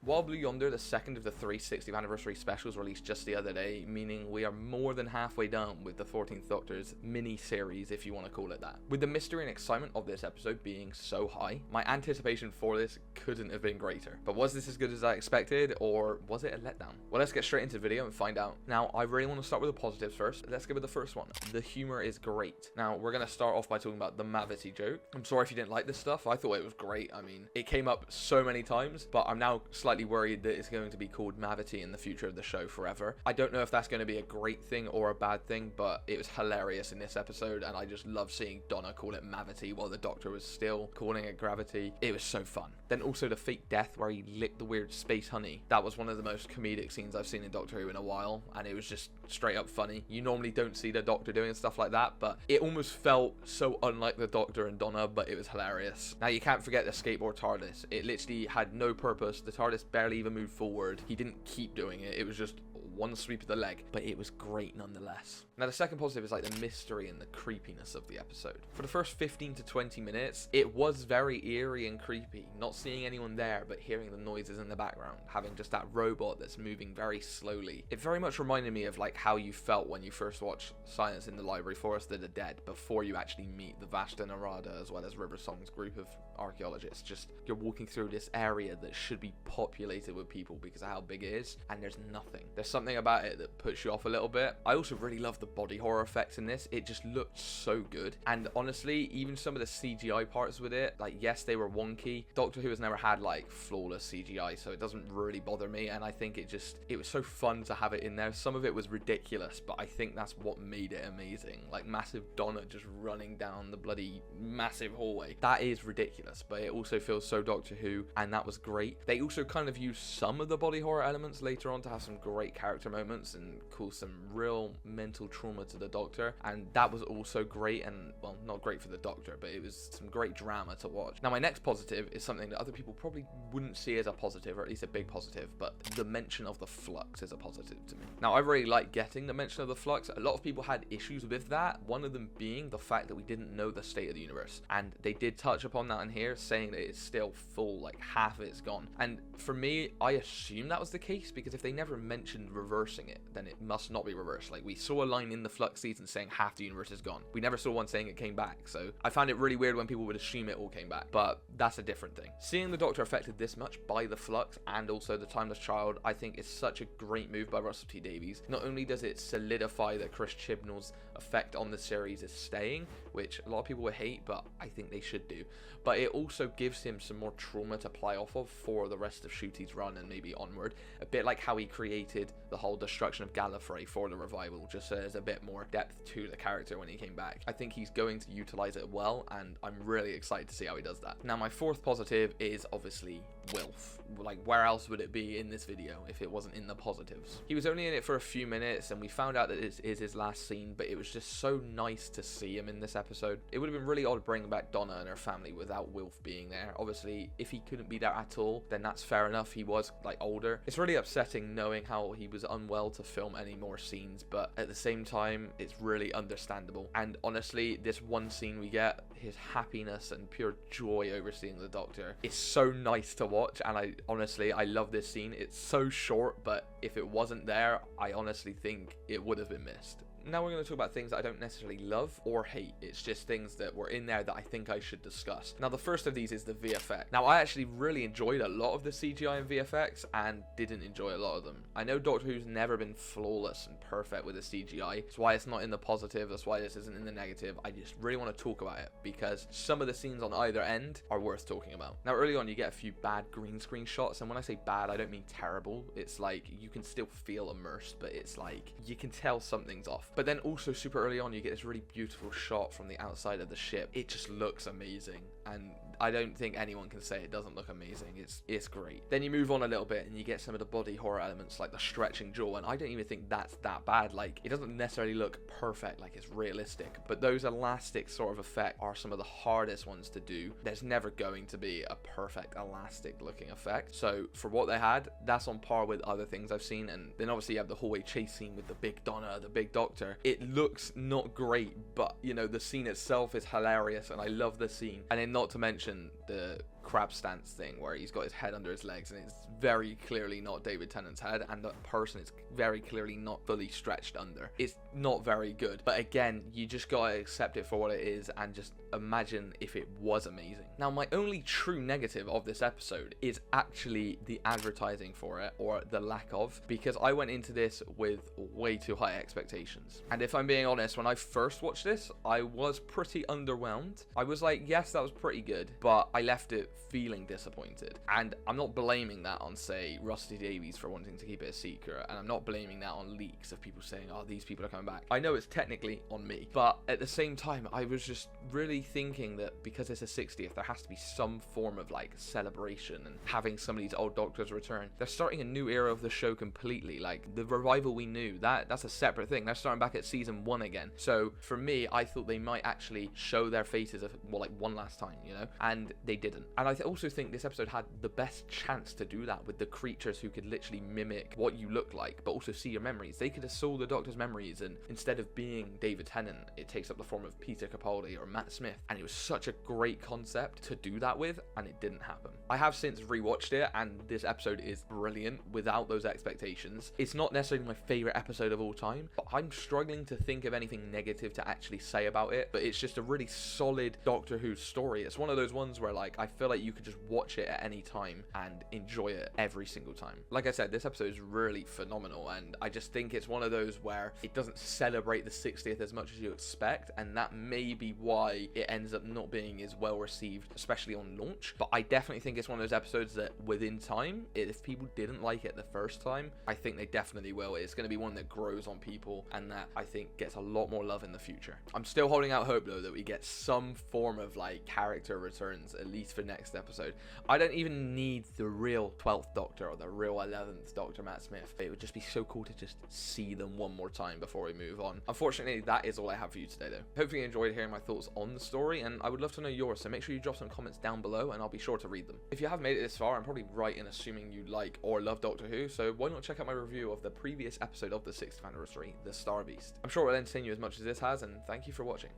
Wild Blue Yonder, the second of the 3 60th anniversary specials, released just the other day, meaning we are more than halfway done with the 14th Doctor's mini-series, if you want to call it that. With the mystery and excitement of this episode being so high, my anticipation for this couldn't have been greater. But was this as good as I expected, or was it a letdown? Well, let's get straight into the video and find out. Now, I really want to start with the positives first. Let's go with the first one. The humor is great. Now, we're going to start off by talking about the Mavity joke. I'm sorry if you didn't like this stuff. I thought it was great. I mean, it came up so many times, but I'm now slightly worried that it's going to be called Mavity in the future of the show forever. I don't know if that's going to be a great thing or a bad thing, but it was hilarious in this episode, and I just love seeing Donna call it Mavity while the Doctor was still calling it Gravity. It was so fun. Then also the fake death where he licked the weird space honey. That was one of the most comedic scenes I've seen in Doctor Who in a while, and it was just straight up funny. You normally don't see the Doctor doing stuff like that, but it almost felt so unlike the Doctor and Donna, but it was hilarious. Now, you can't forget the skateboard TARDIS. It literally had no purpose. The TARDIS barely even moved forward. He didn't keep doing it. It was just one sweep of the leg, but it was great nonetheless. Now, the second positive is like the mystery and the creepiness of the episode. For the first 15 to 20 minutes, it was very eerie and creepy, not seeing anyone there, but hearing the noises in the background, having just that robot that's moving very slowly. It very much reminded me of like how you felt when you first watched Silence in the Library Forest of the Dead, before you actually meet the Vashta Narada as well as River Song's group of archaeologists. Just, you're walking through this area that should be populated with people because of how big it is, and there's nothing. There's something about it that puts you off a little bit. I also really love the body horror effects in this. It just looked so good, and honestly, even some of the CGI parts with it, like, yes, they were wonky. Doctor Who has never had like flawless CGI, so it doesn't really bother me, and I think it was so fun to have it in there. Some of it was ridiculous, but I think that's what made it amazing. Like massive Donna just running down the bloody massive hallway. That is ridiculous, but it also feels so Doctor Who, and that was great. They also kind of used some of the body horror elements later on to have some great character moments and cause some real mental trauma to the Doctor, and that was also great, and well, not great for the Doctor, but it was some great drama to watch. Now, my next positive is something that other people probably wouldn't see as a positive, or at least a big positive, but the mention of the Flux is a positive to me. Now, I really like getting the mention of the Flux. A lot of people had issues with that, one of them being the fact that we didn't know the state of the universe, and they did touch upon that in here, saying that it's still full, like half of it's gone. And for me, I assume that was the case, because if they never mentioned reversing it, then it must not be reversed. Like, we saw a line in the Flux season saying half the universe is gone. We never saw one saying it came back, so I found it really weird when people would assume it all came back, but that's a different thing. Seeing the Doctor affected this much by the Flux and also the Timeless Child, I think is such a great move by Russell T Davies. Not only does it solidify that Chris Chibnall's effect on the series is staying, which a lot of people would hate, but I think they should do, but it also gives him some more trauma to play off of for the rest of Ncuti's run and maybe onward, a bit like how he created the whole destruction of Gallifrey for the revival, just so there's a bit more depth to the character when he came back. I think he's going to utilize it well, and I'm really excited to see how he does that. Now, my fourth positive is obviously Wilf. Like, where else would it be in this video if it wasn't in the positives? He was only in it for a few minutes, and we found out that this is his last scene, but it was just so nice to see him in this episode. It would have been really odd bringing back Donna and her family without Wilf being there. Obviously, if he couldn't be there at all, then that's fair enough. He was like older. It's really upsetting knowing how he was unwell to film any more scenes, but at the same time, it's really understandable. And honestly, this one scene we get, his happiness and pure joy over seeing the Doctor, is so nice to watch, and I love this scene. It's so short, but if it wasn't there, I honestly think it would have been missed. Now we're going to talk about things that I don't necessarily love or hate. It's just things that were in there that I think I should discuss. Now, the first of these is the VFX. Now, I actually really enjoyed a lot of the CGI and VFX and didn't enjoy a lot of them. I know Doctor Who's never been flawless and perfect with the CGI. That's why it's not in the positive. That's why this isn't in the negative. I just really want to talk about it because some of the scenes on either end are worth talking about. Now, early on, you get a few bad green screen shots. And when I say bad, I don't mean terrible. It's like you can still feel immersed, but it's like you can tell something's off. But then also super early on, you get this really beautiful shot from the outside of the ship. It just looks amazing, and I don't think anyone can say it doesn't look amazing. It's great. Then you move on a little bit and you get some of the body horror elements like the stretching jaw, and I don't even think that's that bad. Like, it doesn't necessarily look perfect, like it's realistic, but those elastic sort of effect are some of the hardest ones to do. There's never going to be a perfect elastic looking effect, so for what they had, that's on par with other things I've seen. And then obviously you have the hallway chase scene with the big Donna, the big Doctor. It looks not great, but you know, the scene itself is hilarious and I love the scene. And then not to mention the crab stance thing where he's got his head under his legs and it's very clearly not David Tennant's head, and the person is very clearly not fully stretched under. It's not very good, but again, you just gotta accept it for what it is and just imagine if it was amazing. Now, my only true negative of this episode is actually the advertising for it, or the lack of, because I went into this with way too high expectations. And if I'm being honest, when I first watched this, I was pretty underwhelmed. I was like, yes, that was pretty good, but I left it feeling disappointed. And I'm not blaming that on, say, Rusty Davies for wanting to keep it a secret, and I'm not blaming that on leaks of people saying, oh, these people are coming back. I know it's technically on me, but at the same time, I was just really thinking that because it's a 60th, there has to be some form of like celebration and having some of these old Doctors return. They're starting a new era of the show completely. Like the revival we knew, that's a separate thing. They're starting back at season 1 again. So for me, I thought they might actually show their faces like one last time, you know, and they didn't. And I also think this episode had the best chance to do that with the creatures who could literally mimic what you look like, but also see your memories. They could have saw the Doctor's memories, and instead of being David Tennant, it takes up the form of Peter Capaldi or Matt Smith, and it was such a great concept to do that with, and it didn't happen. I have since rewatched it, and this episode is brilliant without those expectations. It's not necessarily my favorite episode of all time, but I'm struggling to think of anything negative to actually say about it. But it's just a really solid Doctor Who story. It's one of those ones where like I feel like you could just watch it at any time and enjoy it every single time. Like I said, this episode is really phenomenal, and I just think it's one of those where it doesn't celebrate the 60th as much as you expect, and that may be why it ends up not being as well received, especially on launch. But I definitely think it's one of those episodes that within time, if people didn't like it the first time, I think they definitely will. It's going to be one that grows on people, and that I think gets a lot more love in the future. I'm still holding out hope though that we get some form of like character returns, at least for next episode. I don't even need the real 12th Doctor or the real 11th Doctor, Matt Smith. It would just be so cool to just see them one more time before we move on. Unfortunately, that is all I have for you today though. Hopefully you enjoyed hearing my thoughts on the story, and I would love to know yours, so make sure you drop some comments down below and I'll be sure to read them. If you have made it this far, I'm probably right in assuming you like or love Doctor Who, so why not check out my review of the previous episode of the 60th anniversary, The Star Beast. I'm sure it will entertain you as much as this has, and thank you for watching.